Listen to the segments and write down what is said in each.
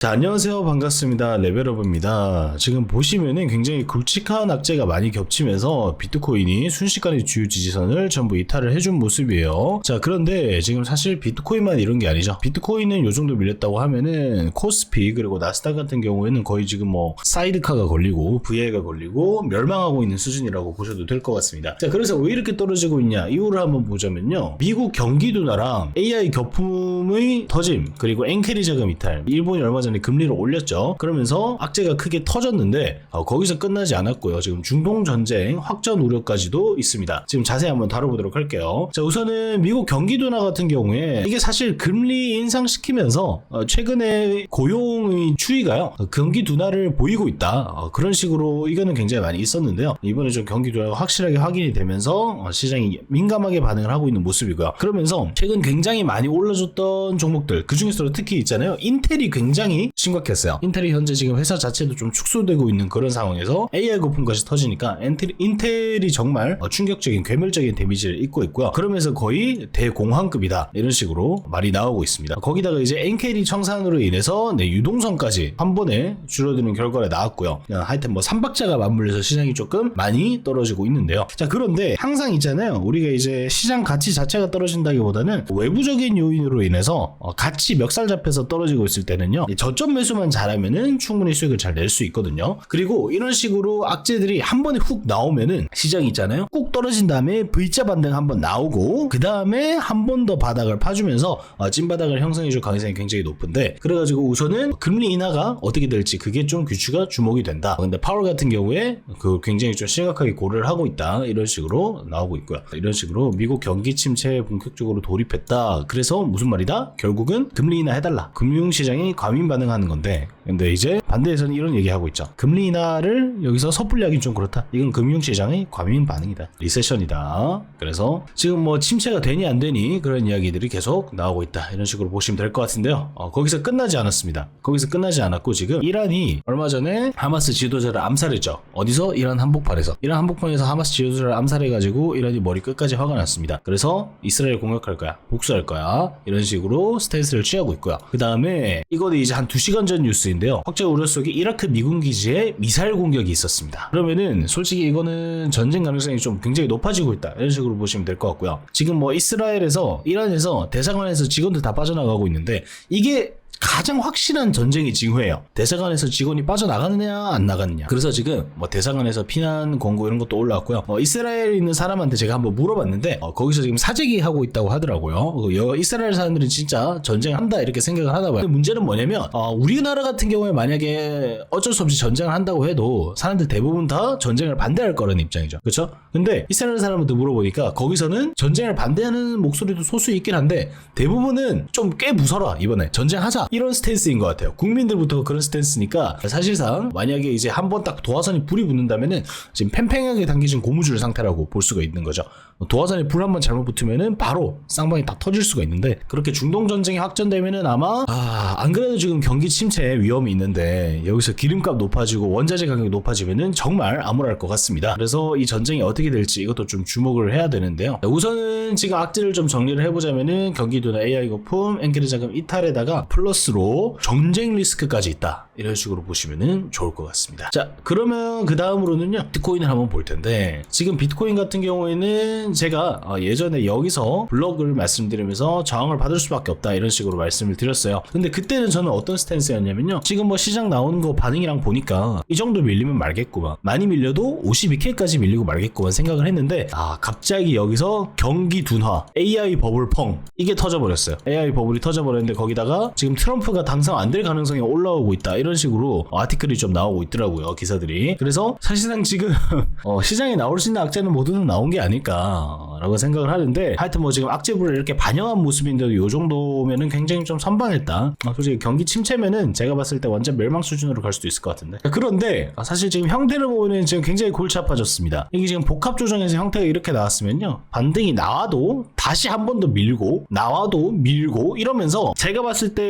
자, 안녕하세요. 반갑습니다. 레벨업입니다. 지금 보시면은 굉장히 굵직한 악재가 많이 겹치면서 비트코인이 순식간에 주요 지지선을 전부 이탈을 해준 모습이에요. 자, 그런데 지금 사실 비트코인만 이런 게 아니죠. 비트코인은 요 정도 밀렸다고 하면은 코스피 그리고 나스닥 같은 경우에는 거의 지금 뭐 사이드카가 걸리고 VI가 걸리고 멸망하고 있는 수준이라고 보셔도 될 것 같습니다. 자, 그래서 왜 이렇게 떨어지고 있냐 이유를 한번 보자면요. 미국 경기 둔화랑 AI 거품의 터짐 그리고 엔캐리 자금 이탈, 일본이 얼마 전에 금리를 올렸죠. 그러면서 악재가 크게 터졌는데 거기서 끝나지 않았고요. 지금 중동 전쟁 확전 우려까지도 있습니다. 지금 자세히 한번 다뤄보도록 할게요. 자, 우선은 미국 경기 둔화 같은 경우에 이게 사실 금리 인상시키면서 최근에 고용의 추이가요 경기 둔화를 보이고 있다. 그런 식으로 의견은 굉장히 많이 있었는데요. 이번에 좀 경기 둔화가 확실하게 확인이 되면서 시장이 민감하게 반응을 하고 있는 모습이고요. 그러면서 최근 굉장히 많이 올라줬던 종목들 그 중에서도 특히 있잖아요. 인텔이 굉장히 심각했어요. 인텔이 현재 지금 회사 자체도 좀 축소되고 있는 그런 상황에서 AI 거품까지 터지니까 인텔이 정말 충격적인 괴멸적인 데미지를 입고 있고요. 그러면서 거의 대공황급이다 이런 식으로 말이 나오고 있습니다. 거기다가 이제 엔캐리 청산으로 인해서 유동성까지 한 번에 줄어드는 결과가 나왔고요. 하여튼 뭐 삼박자가 맞물려서 시장이 조금 많이 떨어지고 있는데요. 자, 그런데 항상 있잖아요. 우리가 이제 시장 가치 자체가 떨어진다기보다는 외부적인 요인으로 인해서 가치 멱살 잡혀서 떨어지고 있을 때는요. 저점 매수만 잘하면은 충분히 수익을 잘 낼 수 있거든요. 그리고 이런 식으로 악재들이 한 번에 훅 나오면은 시장이 있잖아요. 꾹 떨어진 다음에 V자 반등 한번 나오고 그 다음에 한 번 더 바닥을 파주면서 찐바닥을 형성해줄 가능성이 굉장히 높은데, 그래가지고 우선은 금리 인하가 어떻게 될지 그게 좀 규슈가 주목이 된다. 근데 파월 같은 경우에 그 굉장히 좀 심각하게 고려를 하고 있다 이런 식으로 나오고 있고요. 이런 식으로 미국 경기 침체에 본격적으로 돌입했다. 그래서 무슨 말이다? 결국은 금리 인하 해달라. 금융시장이 과민 반응하는 건데, 근데 이제 반대에서는 이런 얘기하고 있죠. 금리 인하를 여기서 섣불리 하긴 좀 그렇다. 이건 금융시장의 과민 반응이다. 리세션이다. 그래서 지금 뭐 침체가 되니 안 되니 그런 이야기들이 계속 나오고 있다. 이런 식으로 보시면 될 것 같은데요. 거기서 끝나지 않았습니다. 거기서 끝나지 않았고 지금 이란이 얼마 전에 하마스 지도자를 암살했죠. 어디서? 이란 한복판에서. 이란 한복판에서 하마스 지도자를 암살해가지고 이란이 머리 끝까지 화가 났습니다. 그래서 이스라엘 공격할 거야. 복수할 거야. 이런 식으로 스탠스를 취하고 있고요. 그 다음에 이거는 이제 한 2시간 전 뉴스인데요. 확정 우려 속에 이라크 미군 기지에 미사일 공격이 있었습니다. 그러면은 솔직히 이거는 전쟁 가능성이 좀 굉장히 높아지고 있다. 이런 식으로 보시면 될 것 같고요. 지금 뭐 이스라엘에서 이란에서 대사관에서 직원들 다 빠져나가고 있는데 이게 가장 확실한 전쟁의 징후예요. 대사관에서 직원이 빠져나가느냐 안 나가느냐. 그래서 지금 뭐 대사관에서 피난 권고 이런 것도 올라왔고요. 이스라엘에 있는 사람한테 제가 한번 물어봤는데 거기서 지금 사재기 하고 있다고 하더라고요. 이스라엘 사람들은 진짜 전쟁한다 이렇게 생각을 하나 봐요. 근데 문제는 뭐냐면 우리나라 같은 경우에 만약에 어쩔 수 없이 전쟁을 한다고 해도 사람들 대부분 다 전쟁을 반대할 거라는 입장이죠. 그렇죠? 근데 이스라엘 사람한테 물어보니까 거기서는 전쟁을 반대하는 목소리도 소수 있긴 한데 대부분은 좀 꽤 무서워. 이번에 전쟁하자 이런 스탠스인 것 같아요. 국민들부터 그런 스탠스니까 사실상 만약에 이제 한번 딱 도화선이 불이 붙는다면은 지금 팽팽하게 당겨진 고무줄 상태라고 볼 수가 있는 거죠. 도화선에 불 한번 잘못 붙으면은 바로 쌍방이 딱 터질 수가 있는데, 그렇게 중동 전쟁이 확전되면은 아마 안 그래도 지금 경기 침체 위험이 있는데 여기서 기름값 높아지고 원자재 가격이 높아지면은 정말 암울할 것 같습니다. 그래서 이 전쟁이 어떻게 될지 이것도 좀 주목을 해야 되는데요. 우선은 지금 악재를 좀 정리를 해보자면은 경기 둔화, AI 거품, 엔캐리 자금 이탈에다가 플러스로 전쟁 리스크까지 있다. 이런 식으로 보시면은 좋을 것 같습니다. 자, 그러면 그 다음으로는요 비트코인을 한번 볼 텐데, 지금 비트코인 같은 경우에는 제가 예전에 여기서 블로그를 말씀드리면서 저항을 받을 수밖에 없다 이런 식으로 말씀을 드렸어요. 근데 그때는 저는 어떤 스탠스였냐면요, 지금 뭐 시장 나오는 거 반응이랑 보니까 이 정도 밀리면 말겠구만, 많이 밀려도 52K까지 밀리고 말겠구만 생각을 했는데 갑자기 여기서 경기 둔화, AI 버블 펑 이게 터져버렸어요. AI 버블이 터져버렸는데 거기다가 지금 트럼프가 당선 안 될 가능성이 올라오고 있다 이런 식으로 아티클이 좀 나오고 있더라고요, 기사들이. 그래서 사실상 지금 시장에 나올 수 있는 악재는 모두 나온 게 아닐까라고 생각을 하는데, 하여튼 뭐 지금 악재부를 이렇게 반영한 모습인데도 이 정도면은 굉장히 좀 선방했다. 솔직히 경기 침체면은 제가 봤을 때 완전 멸망 수준으로 갈 수도 있을 것 같은데. 그런데 사실 지금 형태를 보면 지금 굉장히 골치 아파졌습니다. 이게 지금 복합 조정에서 형태가 이렇게 나왔으면요, 반등이 나와도 다시 한 번 더 밀고 나와도 밀고 이러면서 제가 봤을 때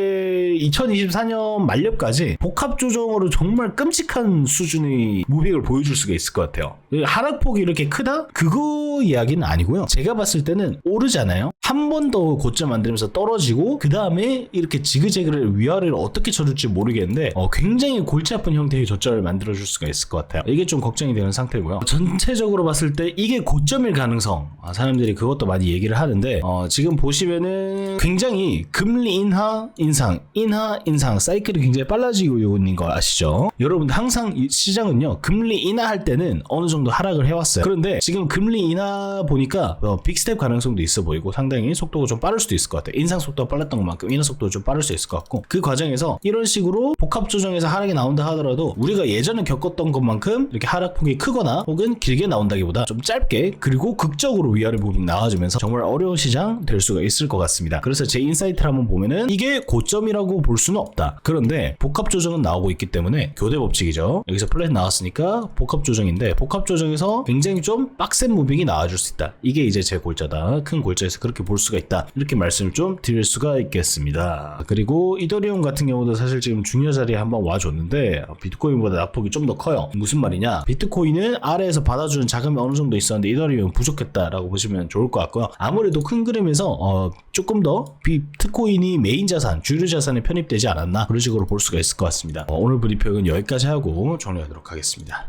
2024년 말렵까지 복합 조정으로 정말 끔찍한 수준의 무빙을 보여줄 수가 있을 것 같아요. 하락폭이 이렇게 크다? 그거 이야기는 아니고요. 제가 봤을 때는 오르잖아요. 한 번 더 고점 만들면서 떨어지고 그 다음에 이렇게 지그재그를 위아래를 어떻게 쳐줄지 모르겠는데 굉장히 골치 아픈 형태의 저점을 만들어줄 수가 있을 것 같아요. 이게 좀 걱정이 되는 상태고요. 전체적으로 봤을 때 이게 고점일 가능성, 사람들이 그것도 많이 얘기를 하는데 지금 보시면은 굉장히 금리 인하 인상 사이클이 굉장히 빨라지고 있는 거 아시죠? 여러분들 항상 이 시장은요 금리 인하할 때는 어느 정도 하락을 해왔어요. 그런데 지금 금리 인하 보니까 빅스텝 가능성도 있어 보이고 상당히 속도가 좀 빠를 수도 있을 것 같아요. 인상 속도가 빨랐던 것만큼 인하 속도가 좀 빠를 수 있을 것 같고, 그 과정에서 이런 식으로 복합 조정에서 하락이 나온다 하더라도 우리가 예전에 겪었던 것만큼 이렇게 하락폭이 크거나 혹은 길게 나온다기보다 좀 짧게 그리고 극적으로 위아래 부분이 나와주면서 정말 어려운 시장 될 수가 있을 것 같습니다. 그래서 제 인사이트를 한번 보면은 이게 고점이라고 볼 수는 없다. 그런데 복합 조정은 나오고 있기 때문에 교대 법칙이죠. 여기서 플랫 나왔으니까 복합 조정인데 복합 조정에서 굉장히 좀 빡센 무빙이 나와줄 수 있다. 이게 이제 제 골자다. 큰 골자에서 그렇게 볼 수가 있다. 이렇게 말씀을 좀 드릴 수가 있겠습니다. 그리고 이더리움 같은 경우도 사실 지금 중요 자리에 한번 와줬는데 비트코인보다 낙폭이 좀 더 커요. 무슨 말이냐? 비트코인은 아래에서 받아주는 자금이 어느 정도 있었는데 이더리움은 부족했다라고 보시면 좋을 것 같고요. 아무래도 큰 그림에서 조금 더 비트코인이 메인 자산, 주류 자산에 편입되지 않았나, 그런 식으로 볼 수가 있을 것 같습니다. 오늘 브리핑은 여기까지 하고 정리하도록 하겠습니다.